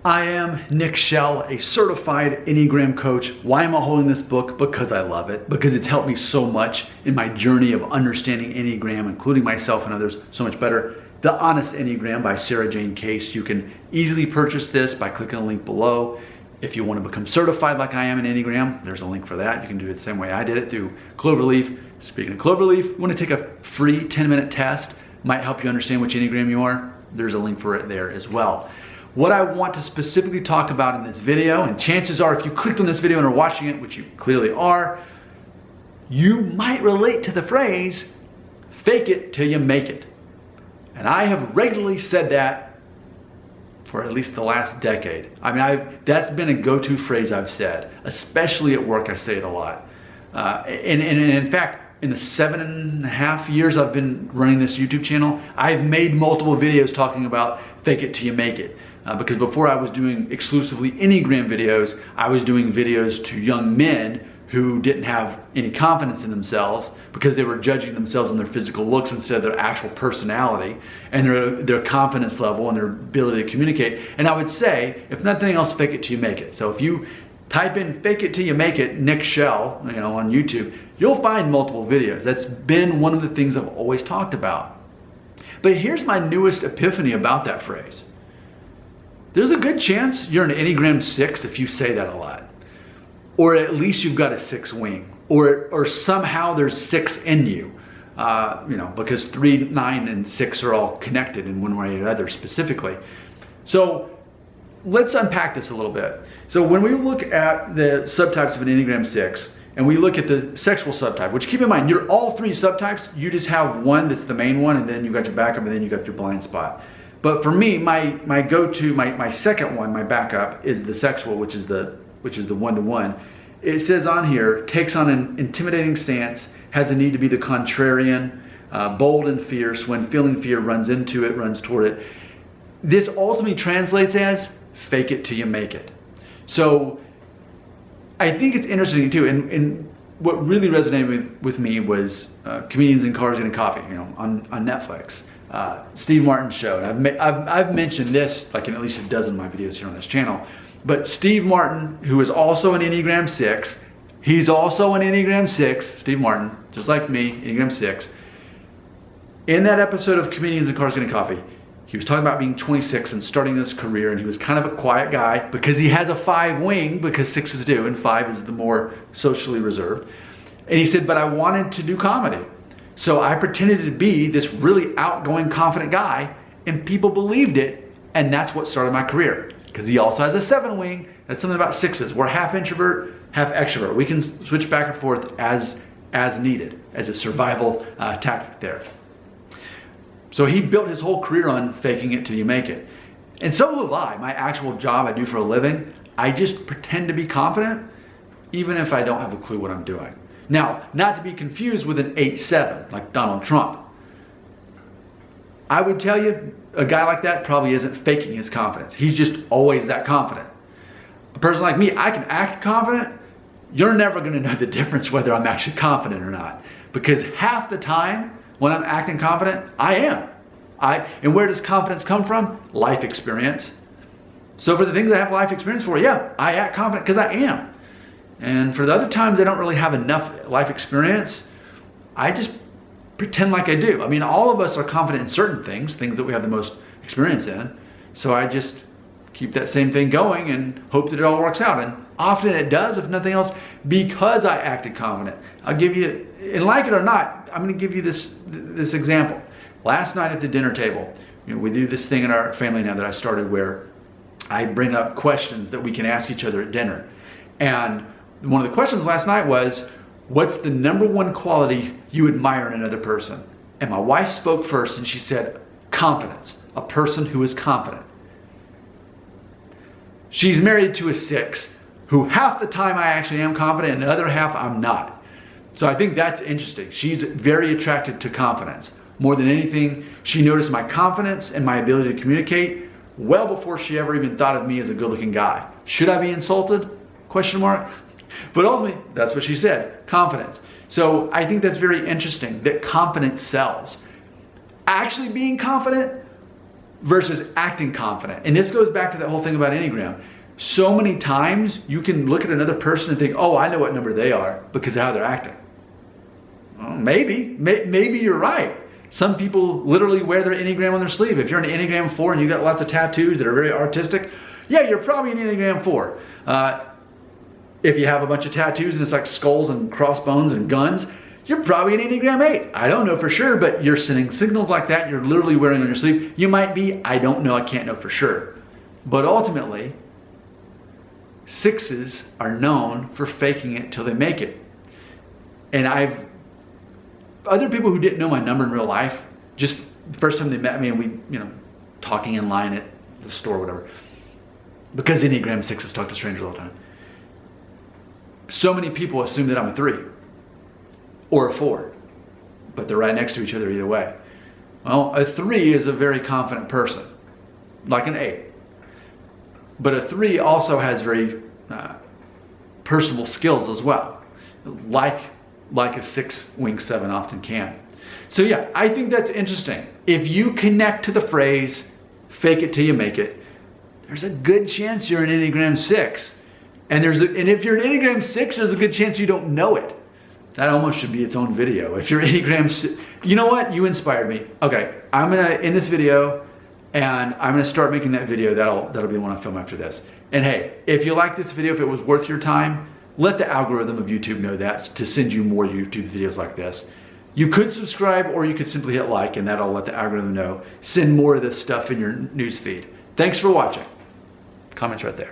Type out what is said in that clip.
I am Nick Shell, a certified Enneagram coach. Why am I holding this book? Because I love it, because it's helped me so much in my journey of understanding Enneagram, including myself and others so much better. The Honest Enneagram by Sarah Jane Case. You can easily purchase this by clicking the link below. If you want to become certified like I am in Enneagram, there's a link for that. You can do it the same way I did it through Cloverleaf. Speaking of Cloverleaf, you want to take a free 10-minute test. Might help you understand which Enneagram you are. There's a link for it there as well. What I want to specifically talk about in this video, and chances are if you clicked on this video and are watching it, which you clearly are, you might relate to the phrase, fake it till you make it. And I have regularly said that for at least the last decade. I mean, that's been a go-to phrase I've said, especially at work. I say it a lot. And in fact, in the 7.5 years I've been running this YouTube channel, I've made multiple videos talking about fake it till you make it. Because before I was doing exclusively Enneagram videos, I was doing videos to young men who didn't have any confidence in themselves because they were judging themselves on their physical looks instead of their actual personality and their confidence level and their ability to communicate. And I would say, if nothing else, fake it till you make it. So if you type in fake it till you make it, Nick Shell, on YouTube, you'll find multiple videos. That's been one of the things I've always talked about. But here's my newest epiphany about that phrase. There's a good chance you're an Enneagram 6 if you say that a lot. Or at least you've got a 6 wing. Or somehow there's 6 in you. Because 3, 9, and 6 are all connected in one way or another specifically. So let's unpack this a little bit. So when we look at the subtypes of an Enneagram 6, and we look at the sexual subtype, which keep in mind, you're all 3 subtypes, you just have one that's the main one, and then you've got your backup, and then you got your blind spot. But for me, my go-to, my second one, my backup, is the sexual, which is the 1-to-1. It says on here, takes on an intimidating stance, has a need to be the contrarian, bold and fierce. When feeling fear, runs into it, runs toward it. This ultimately translates as fake it till you make it. So I think it's interesting too, and what really resonated with me was Comedians in Cars Getting Coffee, on Netflix. Steve Martin's show. And I've mentioned this like in at least a dozen of my videos here on this channel. But Steve Martin, who is also an Enneagram 6, he's also an Enneagram 6, Steve Martin, just like me, Enneagram 6. In that episode of Comedians in Cars Getting Coffee, he was talking about being 26 and starting his career, and he was kind of a quiet guy because he has a 5 wing, because 6s do, and 5 is the more socially reserved. And he said, but I wanted to do comedy. So I pretended to be this really outgoing, confident guy, and people believed it, and that's what started my career. Because he also has a 7 wing. That's something about 6s. We're half introvert, half extrovert. We can switch back and forth as needed, as a survival tactic there. So he built his whole career on faking it till you make it. And so have I. My actual job I do for a living, I just pretend to be confident, even if I don't have a clue what I'm doing. Now, not to be confused with an 8-7, like Donald Trump. I would tell you, a guy like that probably isn't faking his confidence. He's just always that confident. A person like me, I can act confident. You're never going to know the difference whether I'm actually confident or not. Because half the time, when I'm acting confident, I am. And where does confidence come from? Life experience. So for the things I have life experience for, yeah, I act confident because I am. And for the other times I don't really have enough life experience, I just pretend like I do. I mean, all of us are confident in certain things that we have the most experience in. So I just keep that same thing going and hope that it all works out. And often it does, if nothing else, because I acted confident. I'll give you, and like it or not, I'm going to give you this example. Last night at the dinner table, we do this thing in our family now that I started where I bring up questions that we can ask each other at dinner. And one of the questions last night was, what's the #1 quality you admire in another person? And my wife spoke first and she said, confidence. A person who is confident. She's married to a 6 who half the time I actually am confident and the other half I'm not. So I think that's interesting. She's very attracted to confidence. More than anything, she noticed my confidence and my ability to communicate well before she ever even thought of me as a good-looking guy. Should I be insulted? Question mark. But ultimately, that's what she said, confidence. So I think that's very interesting, that confidence sells. Actually being confident versus acting confident. And this goes back to that whole thing about Enneagram. So many times you can look at another person and think, oh, I know what number they are because of how they're acting. Well, maybe you're right. Some people literally wear their Enneagram on their sleeve. If you're an Enneagram 4 and you got lots of tattoos that are very artistic, yeah, you're probably an Enneagram 4. If you have a bunch of tattoos and it's like skulls and crossbones and guns, you're probably an Enneagram 8. I don't know for sure, but you're sending signals like that. You're literally wearing on your sleeve. You might be, I don't know, I can't know for sure. But ultimately, 6s are known for faking it till they make it. And other people who didn't know my number in real life, just the first time they met me and we, talking in line at the store or whatever, because Enneagram 6s talk to strangers all the time. So many people assume that I'm a 3 or a 4, but they're right next to each other either way. Well, a 3 is a very confident person, like an 8. But a 3 also has very personable skills as well, like a 6 wing 7 often can. So yeah, I think that's interesting. If you connect to the phrase, fake it till you make it, there's a good chance you're an Enneagram 6. And if you're an Enneagram 6, there's a good chance you don't know it. That almost should be its own video. If you're Enneagram 6, you know what? You inspired me. Okay, I'm gonna end this video and I'm gonna start making that video. That'll be the one I film after this. And hey, if you like this video, if it was worth your time, let the algorithm of YouTube know that to send you more YouTube videos like this. You could subscribe or you could simply hit like and that'll let the algorithm know. Send more of this stuff in your news feed. Thanks for watching. Comments right there.